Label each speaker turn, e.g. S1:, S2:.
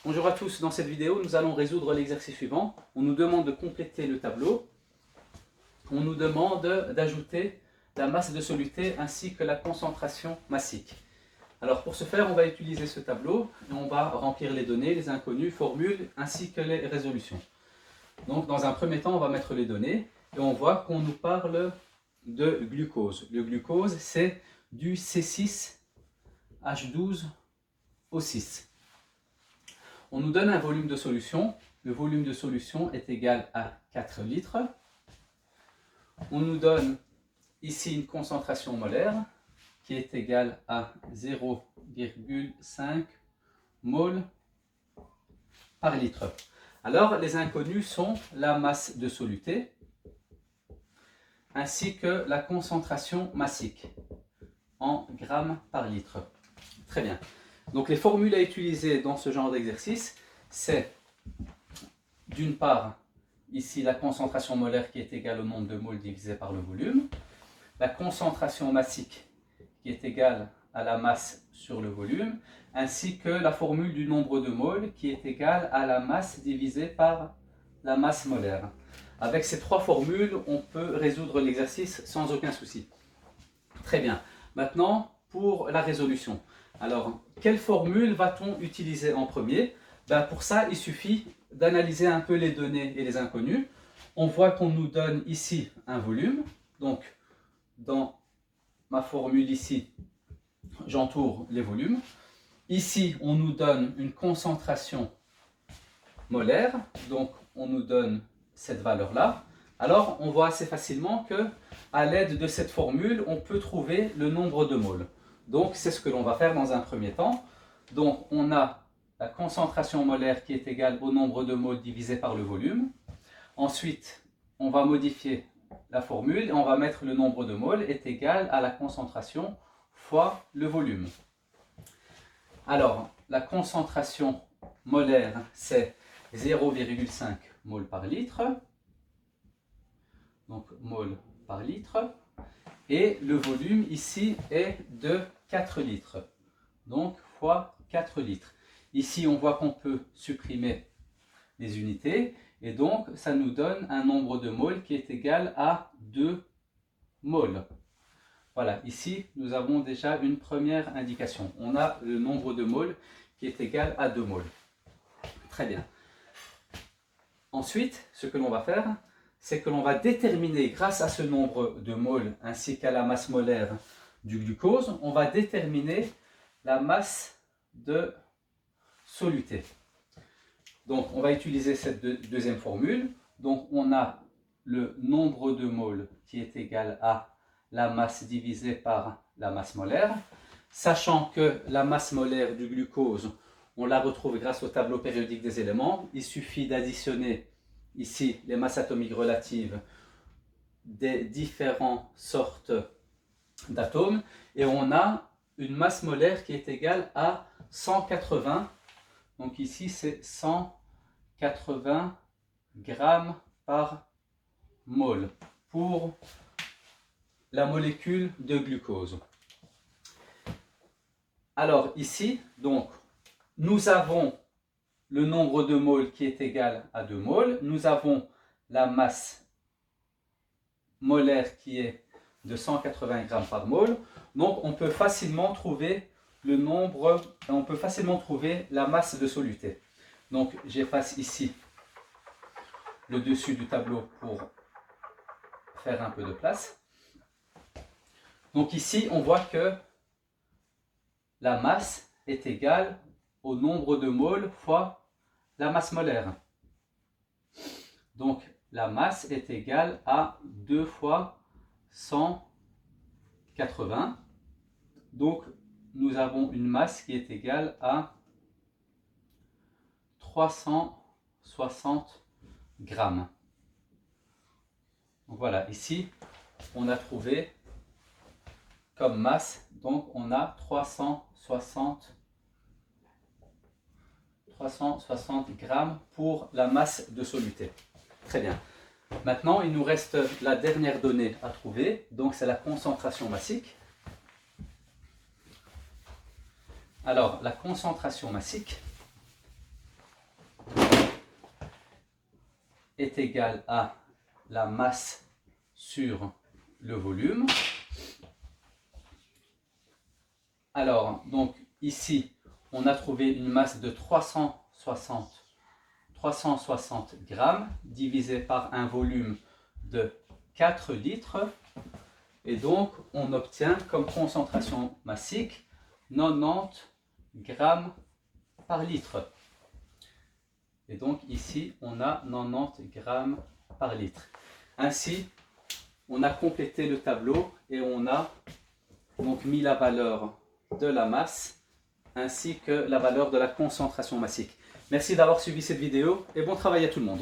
S1: Bonjour à tous, dans cette vidéo nous allons résoudre l'exercice suivant. On nous demande de compléter le tableau. On nous demande d'ajouter la masse de soluté ainsi que la concentration massique. Alors pour ce faire, on va utiliser ce tableau et on va remplir les données, les inconnues, formules ainsi que les résolutions. Donc dans un premier temps, on va mettre les données et on voit qu'on nous parle de glucose. Le glucose, c'est du C6H12O6. On nous donne un volume de solution. Le volume de solution est égal à 4 litres. On nous donne ici une concentration molaire qui est égale à 0,5 mol par litre. Alors, les inconnus sont la masse de soluté ainsi que la concentration massique en grammes par litre. Très bien. Donc les formules à utiliser dans ce genre d'exercice, c'est d'une part, ici la concentration molaire qui est égale au nombre de moles divisé par le volume, la concentration massique qui est égale à la masse sur le volume, ainsi que la formule du nombre de moles qui est égale à la masse divisée par la masse molaire. Avec ces trois formules, on peut résoudre l'exercice sans aucun souci. Très bien. Maintenant, pour la résolution. Alors, quelle formule va-t-on utiliser en premier? Pour ça, il suffit d'analyser un peu les données et les inconnus. On voit qu'on nous donne ici un volume. Donc, dans ma formule ici, j'entoure les volumes. Ici, on nous donne une concentration molaire. Donc, on nous donne cette valeur-là. Alors, on voit assez facilement que, à l'aide de cette formule, on peut trouver le nombre de moles. Donc, c'est ce que l'on va faire dans un premier temps. Donc, on a la concentration molaire qui est égale au nombre de moles divisé par le volume. Ensuite, on va modifier la formule et on va mettre le nombre de moles est égal à la concentration fois le volume. Alors, la concentration molaire, c'est 0,5 mol par litre. Donc, mol par litre. Et le volume ici est de 4 litres. Donc, fois 4 litres. Ici, on voit qu'on peut supprimer les unités. Et donc, ça nous donne un nombre de moles qui est égal à 2 moles. Voilà, ici, nous avons déjà une première indication. On a le nombre de moles qui est égal à 2 moles. Très bien. Ensuite, ce que l'on va faire, c'est que l'on va déterminer, grâce à ce nombre de moles ainsi qu'à la masse molaire du glucose, on va déterminer la masse de soluté. Donc, on va utiliser cette deuxième formule. Donc, on a le nombre de moles qui est égal à la masse divisée par la masse molaire. Sachant que la masse molaire du glucose, on la retrouve grâce au tableau périodique des éléments. Il suffit d'additionner ici les masses atomiques relatives des différentes sortes d'atomes et on a une masse molaire qui est égale à 180. Donc ici c'est 180 grammes par mol pour la molécule de glucose. Alors ici, donc, nous avons le nombre de moles qui est égal à 2 moles. Nous avons la masse molaire qui est de 180 grammes par mol. Donc, on peut facilement trouver le nombre, on peut facilement trouver la masse de soluté. Donc, j'efface ici le dessus du tableau pour faire un peu de place. Donc ici, on voit que la masse est égale au nombre de moles fois la masse molaire. Donc, la masse est égale à 2 fois 180. Donc, nous avons une masse qui est égale à 360 grammes. Donc voilà, ici, on a trouvé comme masse, donc on a 360 grammes pour la masse de soluté. Très bien. Maintenant, il nous reste la dernière donnée à trouver, donc c'est la concentration massique. Alors, la concentration massique, est égal à la masse sur le volume. Alors, donc ici, on a trouvé une masse de 360 grammes divisé par un volume de 4 litres. Et donc, on obtient comme concentration massique 90 grammes par litre. Et donc ici, on a 90 grammes par litre. Ainsi, on a complété le tableau et on a donc mis la valeur de la masse ainsi que la valeur de la concentration massique. Merci d'avoir suivi cette vidéo et bon travail à tout le monde.